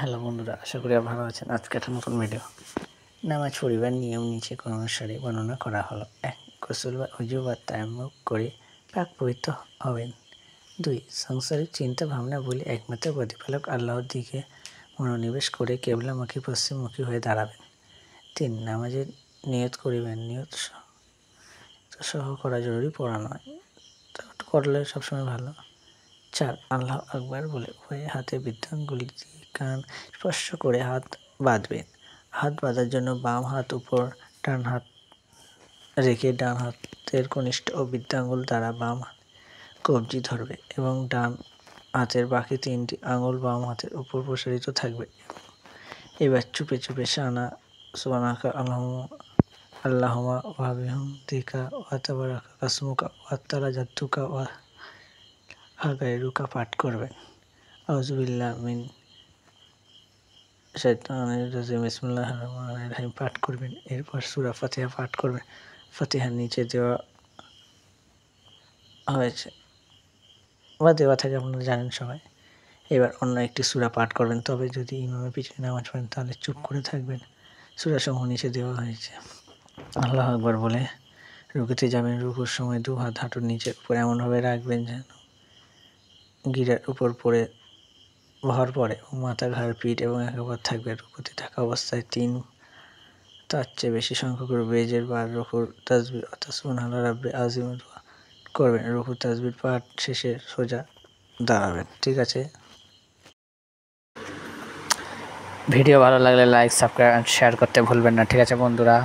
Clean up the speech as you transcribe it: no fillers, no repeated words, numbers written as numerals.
Hello বন্ধুরা, আশা করি ভালো আছেন। আজকে একটা নতুন ভিডিও। নামাজ পড়িবার নিয়ম নিচে অনুসারে বর্ণনা করা হলো। 1. গোসল বা অজু বা তায়াম্মুম করে পাক পবিত্র হবেন। 2. সংসারের চিন্তা ভাবনা বলে একমাত্র প্রতিপালক আল্লাহর দিকে মনোনিবেশ করে কেবলামুখী পশ্চিমমুখী হয়ে দাঁড়াবেন। 3. নামাজের নিয়ত করিবেন। নিয়ত সহ করা জরুরি, পড়া নয়, করলে সবসময় ভালো। 4. আল্লাহ আকবার বলে উভয় হাতে বৃদ্ধাঙ্গুলি দিয়ে কান স্পর্শ করে হাত বাঁধবেন। হাত বাঁধার জন্য বাম হাত উপর, ডান হাত রেখে ডান হাতের কনিষ্ঠ ও বৃদ্ধাঙ্গুল দ্বারা বাম কবজি ধরবে এবং ডান হাতের বাকি 3টি আঙুল বাম হাতের উপর প্রসারিত থাকবে। এবার চুপে চুপে সুবহানাকা আল্লাহুম্মা ওয়া বিহামদিকা ওয়া তাবারাকা ইসমুকা ওয়া তাআলা জাদ্দুকা ওয়া গায়রুকা পাঠ করবেন। আউযু বিল্লাহি মিন শাইতানির রাজিম, বিসমিল্লাহির রহমানির রহিম পাঠ করবেন। এরপর সূরা ফাতিহা পাঠ করবেন। ফাতিহার নিচে দেওয়া হয়েছে বা দেওয়া থাকে, আপনারা জানেন সবাই। এবার অন্য একটি সূরা পাঠ করবেন, তবে যদি ইমামের পিছনে নামাজ পড়েন তাহলে চুপ করে থাকবেন। সূরাসমূহ নিচে দেওয়া হয়েছে। আল্লাহু আকবার বলে রুকুতে যাবেন। রুকুর সময় 2 হাত হাঁটুর নিচের উপর এমনভাবে রাখবেন যেন গিরার উপর পড়ে ভর পড়ে এবং মাথা, ঘাড়, পিঠ এবং একাগ্র থাকবে। রুকুতে থাকা অবস্থায় 3 তার চেয়ে বেশি সংখ্যক বেজের বার রুকুর তাসবিহ অর্থাৎ সুবহানাল্লাহ রাব্বিল আযীম করবেন। রুকুর তাসবিহ পাঠ শেষে সোজা দাঁড়াবেন। ঠিক আছে। ভিডিও ভালো লাগলে লাইক, সাবস্ক্রাইব আর শেয়ার করতে ভুলবেন না। ঠিক আছে বন্ধুরা।